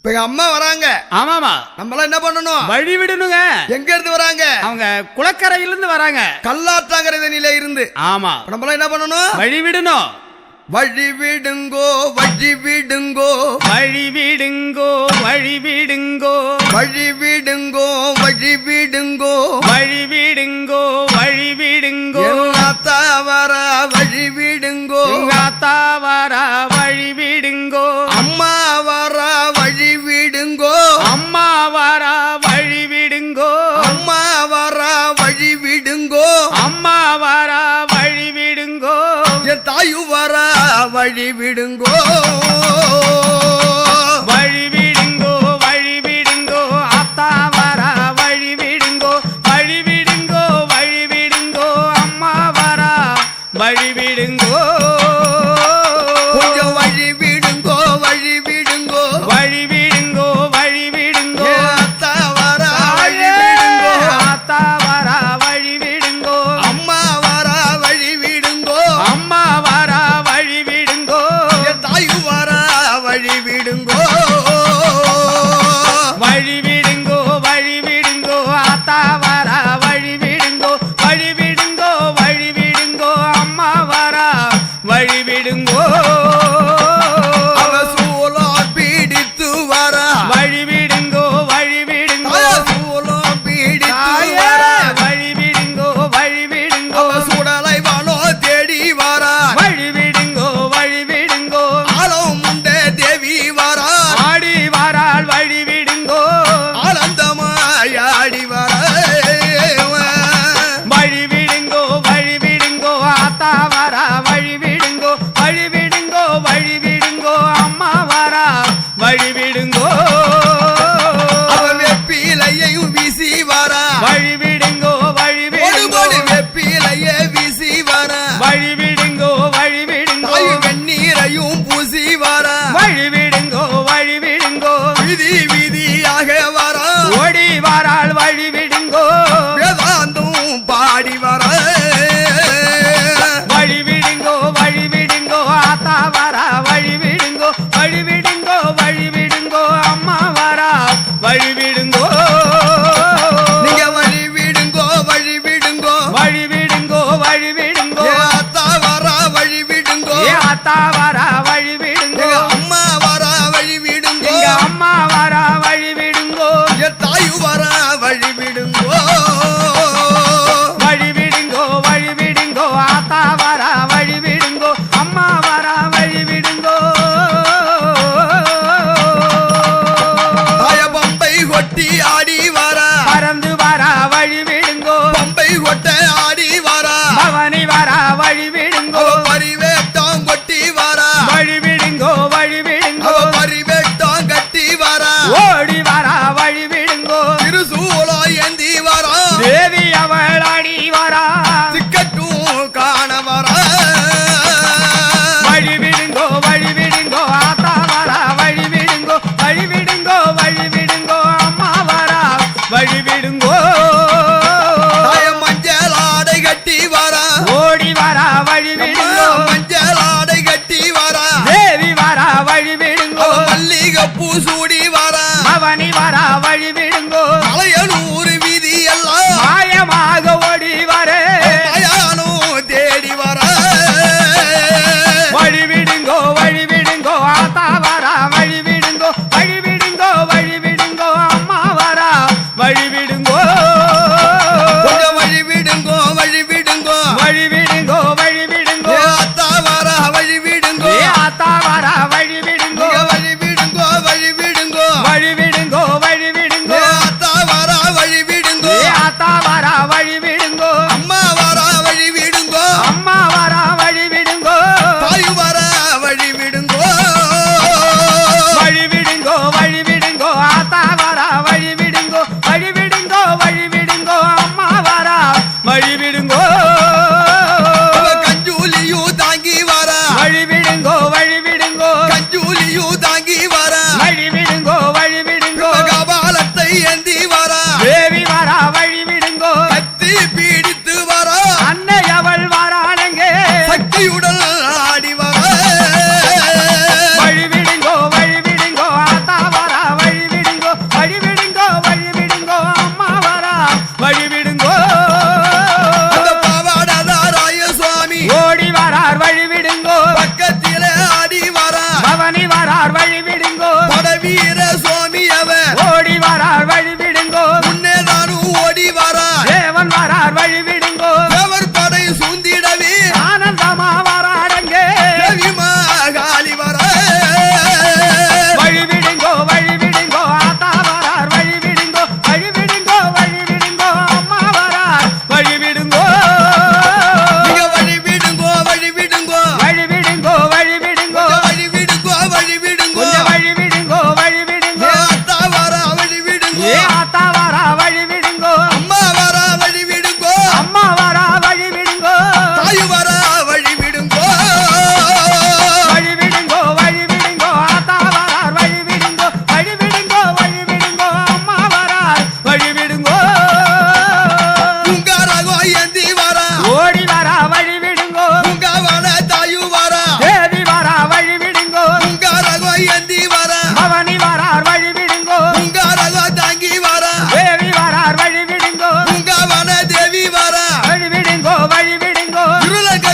இப்ப அம்மா வராங்க. ஆமாமா. நம்மள என்ன பண்ணணும்? வழி விடணுங்க. எங்க இருந்து வராங்க? அவங்க குளக்கரையில இருந்து வராங்க. கல்லாத்தாங்கரை தண்ணியில இருந்து. ஆமா. நம்மள என்ன பண்ணணும்? வழி விடணும். வழி விடுங்கோ வழி விடுங்கோ வழி விடுங்கோ வழி விடுங்கோ வழி விடுங்கோ வழி விடுங்கோ வழி விடுங்கோ வழி விடுங்கோ அத்தா வர வழி விடுங்கோ அத்தா வர வழி விடுங்கோ அம்மா வர வழி விடுங்கோ அம்மா வர வழி விடுங்கோ அம்மா வர வழி விடுங்கோ அம்மா வர வழி விடுங்கோ என் தாயு வர வழி விடுங்கோ வழி விடுங்கோ வழி விடுங்கோ அத்தா வர வழி விடுங்கோ வழி விடுங்கோ வழி விடுங்கோ அம்மா வர வழி விடுங்கோ கொஞ்சம் வழி விடுங்கோ வழி விடுங்கோ வழி விடுங்கோ வழி விடுங்கோ அத்தா வர வழி விடுங்கோ அத்தா வர வழி விடுங்கோ அம்மா வர வழி விடுங்கோ அம்மா வர வழி விடுங்கோ என் தாயு வர வழி விடுங்கோ வழி விடுங்கோ வழி விடுங்கோ அத்தா வர வழி விடுங்கோ வழி விடுங்கோ வழி விடுங்கோ அம்மா வர வழி விடுங்கோ அவ சூலம் பீடித்து வர வழி விடுங்கோ வழி விடுங்கோ சூலம் பீடித்து தாயார வர வழி விடுங்கோ வழி விடுங்கோ அவ சுடலை வானோ தேடி வர வழி விடுங்கோ வழி விடுங்கோ ஆலம் முண்டே தேவி வர ஆடி வாரால் வழி விடுங்கோ ஆனந்தமாயாடி வர வழி விடுங்கோ வழி விடுங்கோ ஆத்தா வர வழி விடுங்கோ வழி விடுங்கோ வழி விடுங்கோ அம்மா வர வழி விடுங்கோ அவ வெப்பிலையையும் வீசி வர வழி விடுங்கோ வழி விடுங்கோ வெப்பிலையே வீசி வர வழி விடுங்கோ வழி விடுங்கோ தாய் வெந்நீரையும் பூசி வர வழி விடுங்கோ வழி விடுங்கோ விதி விதியாக வர ஓடி வாரால் வழி விடுங்கோ வேதாந்தும் பாடி வர வழி விடுங்கோ வழி விடுங்கோ ஆத்தா வர வழி விடுங்கோ வழி விடுங்கோ வழி விடுங்கோ அம்மா வர வழி விடுங்கோ நீங்க வழி விடுங்கோ வழி விடுங்கோ வழி விடுங்கோ வழி விடுங்கோ அத்தா வர வழி விடுங்கோ ஏ ஆத்தா வர வழி விடுங்கோ அம்மா வர வழி விடுங்கோ எங்க அம்மா வர வழி விடுங்கோ என் தாயு வர வழி விடுங்கோ வழி விடுங்கோ வழி விடுங்கோ ஆத்தா வர வழி விடுங்கோ அம்மா வர வழி விடுங்கோ தாய பம்பை கொட்டி ஆடி வர பறந்து வர வழி விடுங்கோ பம்பை கொட்ட ஆடி வர பவனி வர வழி விடுங்கோ அவ பரிவேட்டம் கொட்டி வர வழி விடுங்கோ வழி விடுங்கோ அவ பரிவேட்டம் கட்டி வர ஓடி வர வழி விடுங்கோ திருசூலம் ஏந்தி வர தேவி அவள் அடி வர திக்கட்டும் காண வர வழி விடுங்கோ வழி விடுங்கோ ஆத்தா வர வழி விடுங்கோ வழி விடுங்கோ வழி விடுங்கோ அம்மா வர வழி விடுங்கோ தாய மஞ்சள் ஆடை கட்டி வர ஓடி வர வழி விடுங்கோ மஞ்சள் ஆடை கட்டி வர தேவி வர வழி விடுங்கோ அவ மல்லிகை பூ சூடி வர பவனி வர வழி விடுங்கோ மலையனூர் வீதி எல்லாம் மாயமாக ஓடி வர மயானும் தேடி வர வழி விடுங்கோ வழி விடுங்கோ ஆத்தா வர வழி விடுங்கோ வழி விடுங்கோ வழி விடுங்கோ அம்மா வர வழி விடுங்கோ கொஞ்சம் வழி விடுங்கோ வழி விடுங்கோ வழி விடுங்கோ வழி விடுங்கோ அத்தா வர வழி விடுங்கோ ஏ ஆத்தா வர வழி விடுங்கோ வழி விடுங்கோ வழி விடுங்கோ வழி விடுங்கோ வழி விடுங்கோ அத்தா வர வழி விடுங்கோ ஏ ஆத்தா வர வழி விடுங்கோ அம்மா வர வழி விடுங்கோ அம்மா வர வழி விடுங்கோ தாய் வர வழி விடுங்கோ வழி விடுங்கோ வழி விடுங்கோ ஆத்தா வர வழி விடுங்கோ வழி விடுங்கோ வழி விடுங்கோ அம்மா வர வழி விடுங்கோ அவ கஞ்சூலியும் தாங்கி வர வழி விடுங்கோ வழி விடுங்கோ கஞ்சூலியும் தாங்கி வர வழி விடுங்கோ வழி விடுங்கோ கபாலத்தை ஏந்தி வர தேவி வர வழி விடுங்கோ கத்தி பீடித்து வர அன்னை அவள் வரானங்க சக்தியுடன் ஆடி வர வழி விடுங்கோ வழி விடுங்கோ ஆத்தா வர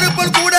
கருப்பன் கூட